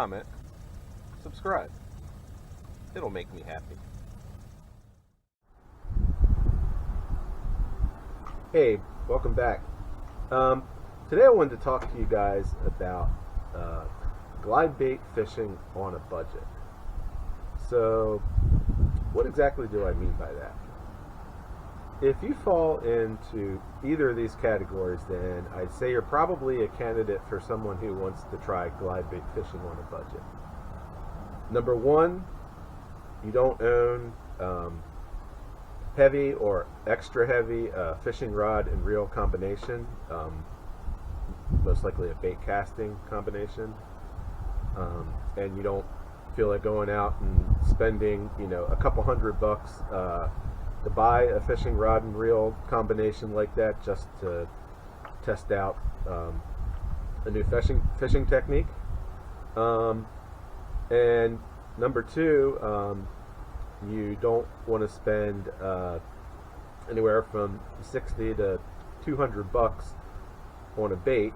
comment, subscribe. It'll make me happy. Hey, welcome back. Today I wanted to talk to you guys about glide bait fishing on a budget. So, what exactly do I mean by that? If you fall into either of these categories, then I'd say you're probably a candidate for someone who wants to try glide bait fishing on a budget. Number one, you don't own heavy or extra heavy fishing rod and reel combination, most likely a bait casting combination, and you don't feel like going out and spending a couple $100 to buy a fishing rod and reel combination like that just to test out a new fishing technique. And number two, you don't want to spend anywhere from $60 to $200 on a bait,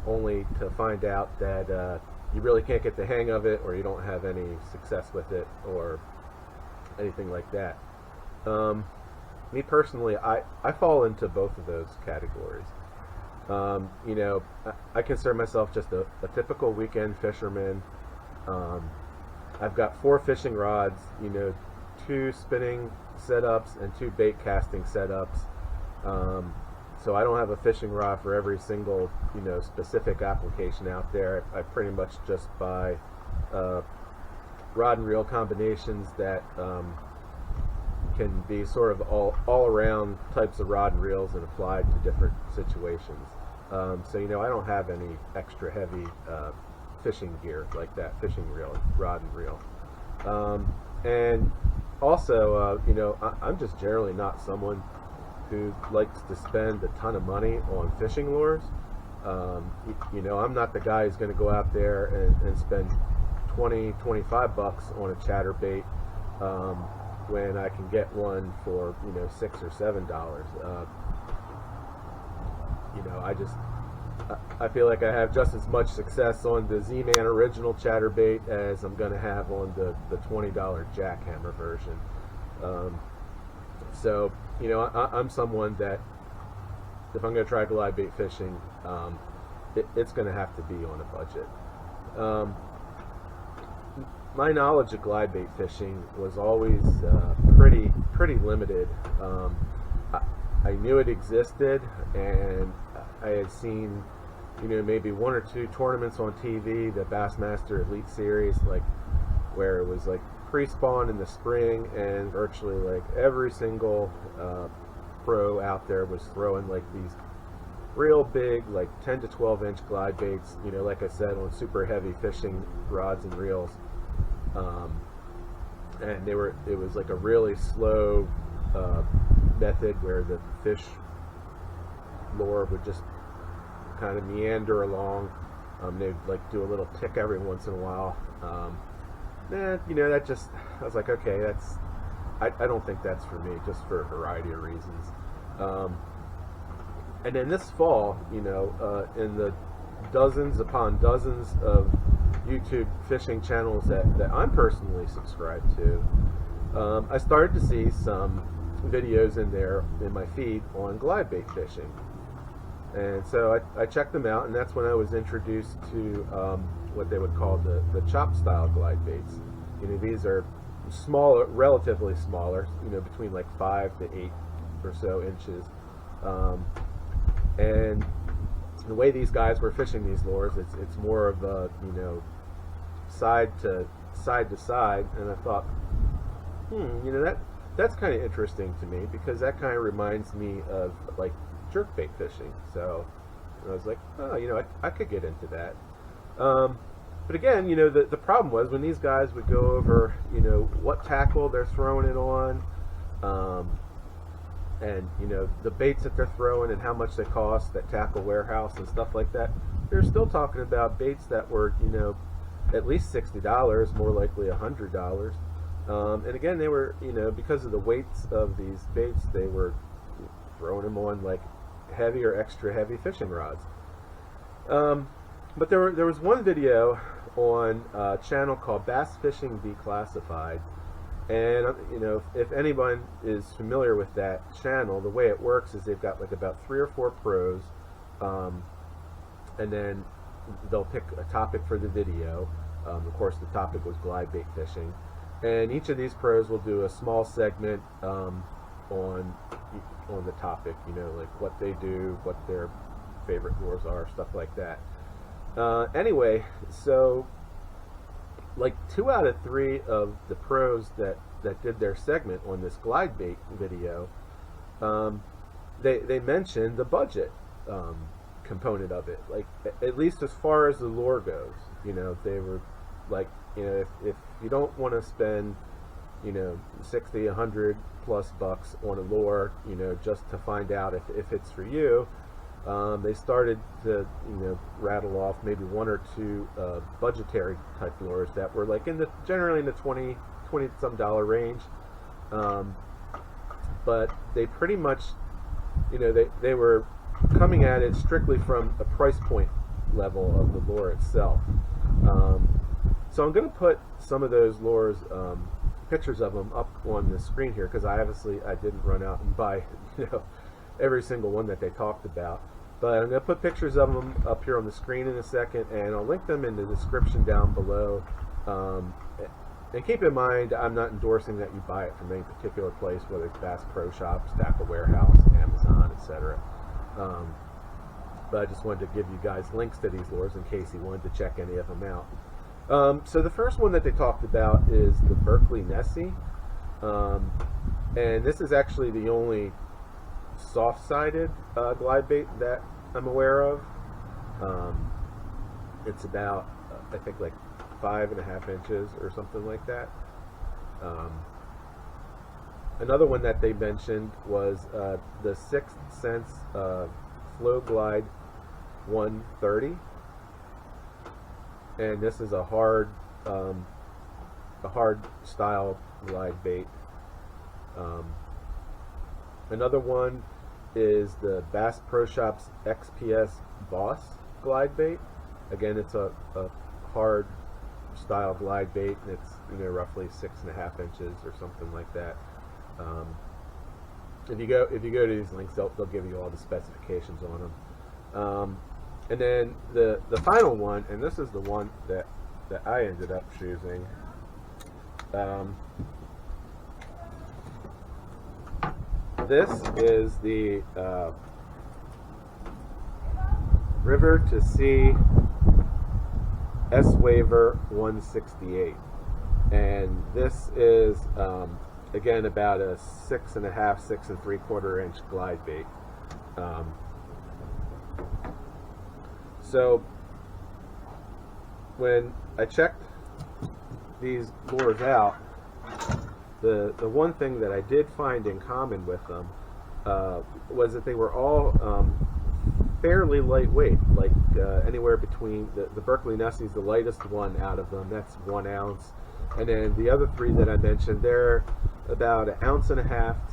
only to find out that you really can't get the hang of it, or you don't have any success with it, or anything like that. Me personally, I fall into both of those categories. I consider myself just a typical weekend fisherman. I've got 4 fishing rods, 2 spinning setups and 2 bait casting setups. So I don't have a fishing rod for every single, specific application out there. I pretty much just buy rod and reel combinations that can be sort of all around types of rod and reels and applied to different situations. So I don't have any extra heavy fishing gear like that, fishing reel, rod and reel. And also, I'm just generally not someone who likes to spend a ton of money on fishing lures. I'm not the guy who's going to go out there and spend $20-25 on a chatterbait when I can get one for $6 or $7. I feel like I have just as much success on the Z-Man original chatterbait as I'm going to have on the $20 jackhammer version. So I'm someone that if I'm going to try glide bait fishing, it's going to have to be on a budget. My knowledge of glide bait fishing was always pretty limited. I knew it existed, and I had seen maybe 1 or 2 tournaments on TV, the Bassmaster Elite Series, where it was pre-spawn in the spring, and virtually every single pro out there was throwing these real big 10 to 12 inch glide baits, like I said, on super heavy fishing rods and reels. And it was a really slow method where the fish lure would just kind of meander along. They'd do a little tick every once in a while. That just, I was like, okay, I don't think that's for me, just for a variety of reasons. And then this fall, in the dozens upon dozens of YouTube fishing channels that I'm personally subscribed to, I started to see some videos in my feed on glide bait fishing. And so I checked them out, and that's when I was introduced to what they would call the chop style glide baits. These are smaller, relatively smaller, between 5 to 8 or so inches. And the way these guys were fishing these lures, it's more of a side to side, and I thought, that's kind of interesting to me, because that kind of reminds me of jerkbait fishing. So I was like, oh, I could get into that. But again, the problem was when these guys would go over, what tackle they're throwing it on, and the baits that they're throwing and how much they cost at Tackle Warehouse and stuff like that. They're still talking about baits that were at least $60, more likely $100. And again, they were because of the weights of these baits, they were throwing them on heavy or extra heavy fishing rods. But there was one video on a channel called Bass Fishing Declassified. And if anyone is familiar with that channel, the way it works is they've got like about 3 or 4 pros, and then they'll pick a topic for the video. Of course, the topic was glide bait fishing, and each of these pros will do a small segment on the topic. Like what they do, what their favorite lures are, stuff like that. Anyway, so like 2 out of 3 of the pros that did their segment on this glide bait video, they mentioned the budget component of it, like at least as far as the lure goes. They were like, if you don't want to spend 60, 100 plus bucks on a lure, just to find out if it's for you, they started to rattle off maybe 1 or 2 budgetary type lures that were like generally in the 20 some dollar range, but they pretty much they were coming at it strictly from a price point level of the lure itself. So I'm going to put some of those lures, pictures of them, up on the screen here, because I didn't run out and buy every single one that they talked about. But I'm going to put pictures of them up here on the screen in a second, and I'll link them in the description down below. And keep in mind, I'm not endorsing that you buy it from any particular place, whether it's Bass Pro Shops, Tackle Warehouse, Amazon, etc. But I just wanted to give you guys links to these lures in case you wanted to check any of them out. So the first one that they talked about is the Berkley Nessie, and this is actually the only soft-sided glide bait that I'm aware of. It's about I think like 5.5 inches or something like that. Another one that they mentioned was the Sixth Sense Flow Glide 130, and this is a hard style glide bait. Another one is the Bass Pro Shops XPS Boss glide bait. Again, it's a hard style glide bait, and it's roughly 6.5 inches or something like that. If you go to these links, they'll give you all the specifications on them. And then the final one, and this is the one that I ended up choosing. This is the River to Sea S-Waver 168, and this is again about a 6.5, 6 3/4 inch glide bait. So when I checked these lures out, the one thing that I did find in common with them was that they were all fairly lightweight, like anywhere between the Berkley Nessie is the lightest one out of them. That's 1 ounce, and then the other 3 that I mentioned, they're about 1.5 ounces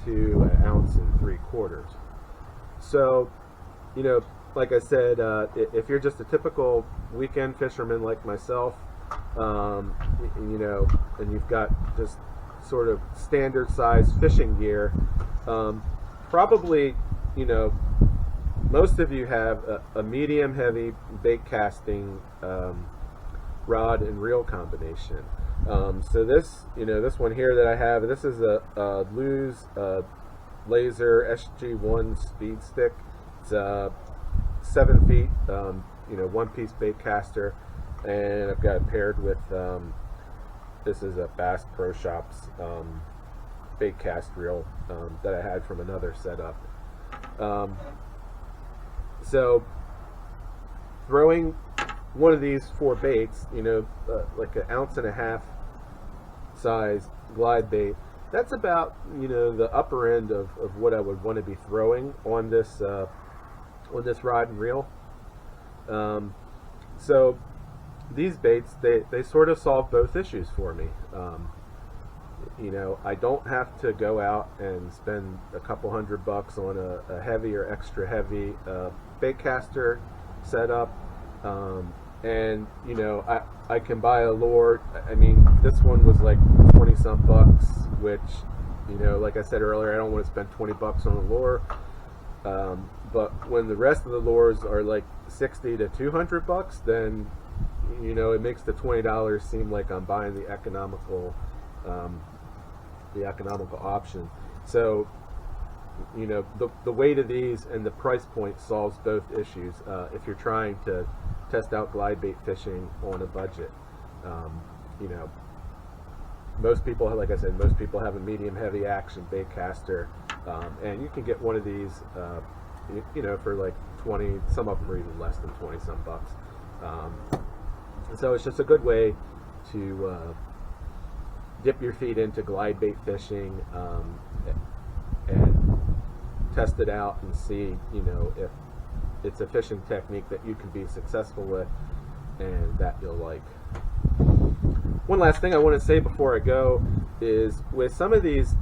to 1 3/4 ounces. So, like I said, if you're just a typical weekend fisherman like myself, and you've got just sort of standard size fishing gear, probably, most of you have a medium heavy bait casting rod and reel combination. So this, this one here that I have, this is a Lew's Laser SG1 speed stick. It's 7 feet, 1-piece bait caster, and I've got it paired with this is a Bass Pro Shops bait cast reel that I had from another setup. So throwing one of these 4 baits, like 1.5 ounce size glide bait, that's about the upper end of what I would want to be throwing on this rod and reel. So these baits, they sort of solve both issues for me. I don't have to go out and spend a couple $100 on a heavy or extra heavy bait caster setup. and you know, I can buy a lure. I mean, this one was like 20 some bucks, which, you know, like I said earlier, I don't want to spend 20 bucks on a lure. But when the rest of the lures are like 60 to 200 bucks, then, you know, it makes the $20 seem like I'm buying the economical option. So, you know, the weight of these and the price point solves both issues if you're trying to test out glide bait fishing on a budget. You know, most people, like I said, most people have a medium heavy action bait caster, and you can get one of these, you know, for like 20. Some of them are even less than 20 some bucks. So it's just a good way to dip your feet into glide bait fishing and test it out and see, you know, if it's a fishing technique that you can be successful with and that you'll like. One last thing I want to say before I go is with some of these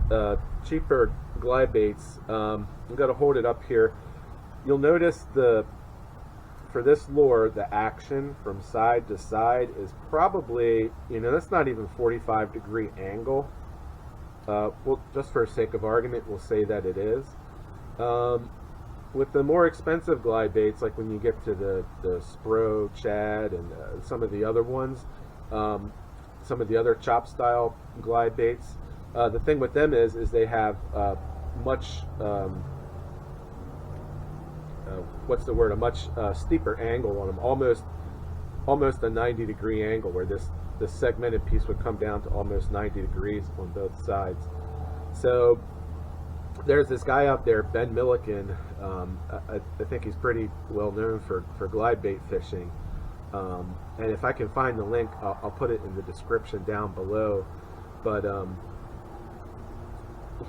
cheaper glide baits, I'm going to hold it up here. You'll notice for this lure, the action from side to side is probably, you know, that's not even 45-degree angle. Well, just for sake of argument, we'll say that it is. With the more expensive glide baits, like when you get to the Spro, Chad, and some of the other ones, some of the other chop style glide baits, the thing with them is they have much what's the word? A much steeper angle on them, almost a 90-degree angle, where this segmented piece would come down to almost 90 degrees on both sides. So there's this guy out there, Ben Milliken. I think he's pretty well known for glide bait fishing. And if I can find the link, I'll put it in the description down below. But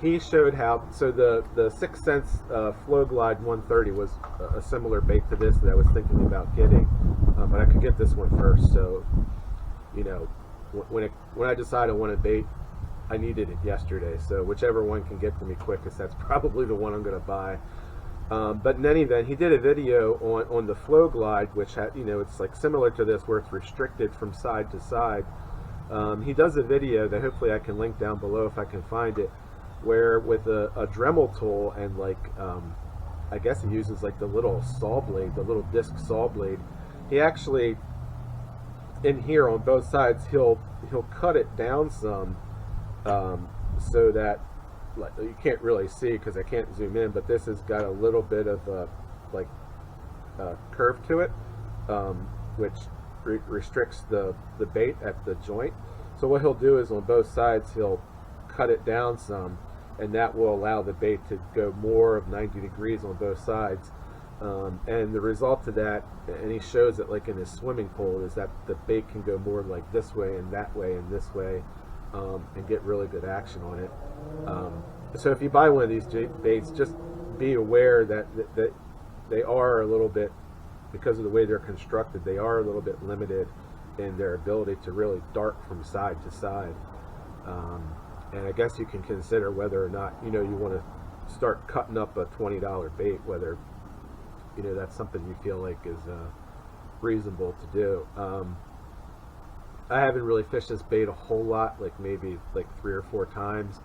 he showed how, so the 6 Sense Flow Glide 130 was a similar bait to this that I was thinking about getting, but I could get this one first. So, you know, when I decide I want a bait, I needed it yesterday. So whichever one can get to me quickest, that's probably the one I'm going to buy. But in any event, he did a video on the Flow Glide, which had, you know, it's like similar to this where it's restricted from side to side. He does a video that hopefully I can link down below if I can find it, where with a Dremel tool and like I guess he uses like the little saw blade, the little disc saw blade. He actually, in here on both sides, he'll cut it down some so that, like, you can't really see because I can't zoom in, but this has got a little bit of a curve to it, which restricts the bait at the joint. So what he'll do is on both sides he'll cut it down some, and that will allow the bait to go more of 90 degrees on both sides. And the result of that, and he shows it like in his swimming pool, is that the bait can go more like this way and that way and this way, and get really good action on it. So if you buy one of these baits, just be aware that they are a little bit, because of the way they're constructed, they are a little bit limited in their ability to really dart from side to side. And I guess you can consider whether or not, you know, you want to start cutting up a $20 bait, whether, you know, that's something you feel like is reasonable to do. I haven't really fished this bait a whole lot, like maybe like 3 or 4 times,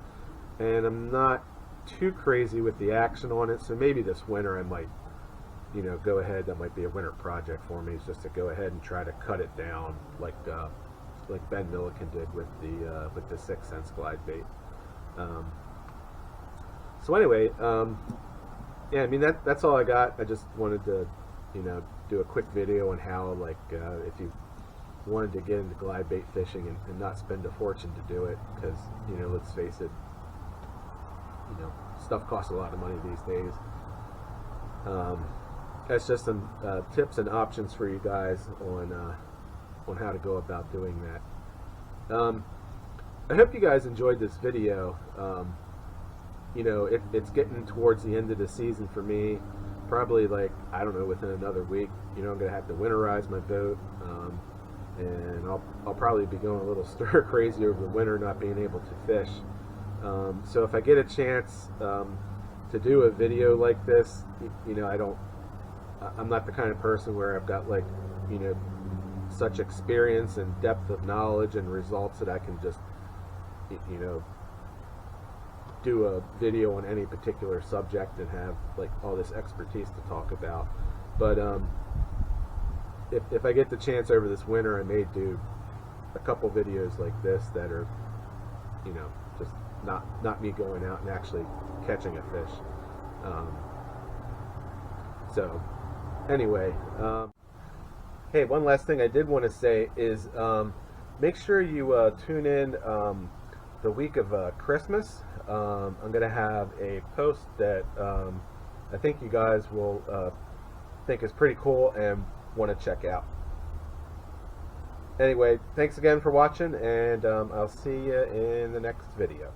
and I'm not too crazy with the action on it, so maybe this winter I might, you know, go ahead. That might be a winter project for me, is just to go ahead and try to cut it down like Ben Milliken did with the 6 Sense glide bait. So anyway, yeah, I mean that's all I got. I just wanted to, you know, do a quick video on how, like, if you wanted to get into glide bait fishing and not spend a fortune to do it, because, you know, let's face it, you know, stuff costs a lot of money these days. That's just some tips and options for you guys on how to go about doing that. I hope you guys enjoyed this video. You know, it's getting towards the end of the season for me. Probably, like, I don't know, within another week, you know, I'm going to have to winterize my boat, and I'll probably be going a little stir crazy over the winter, not being able to fish. So if I get a chance to do a video like this, you know, I'm not the kind of person where I've got, like, you know, such experience and depth of knowledge and results that I can just, you know, do a video on any particular subject and have like all this expertise to talk about. But if I get the chance over this winter, I may do a couple videos like this that are, you know, just not me going out and actually catching a fish. So anyway, hey, one last thing I did want to say is make sure you tune in the week of Christmas. I'm going to have a post that I think you guys will think is pretty cool and want to check out. Anyway, thanks again for watching, and I'll see you in the next video.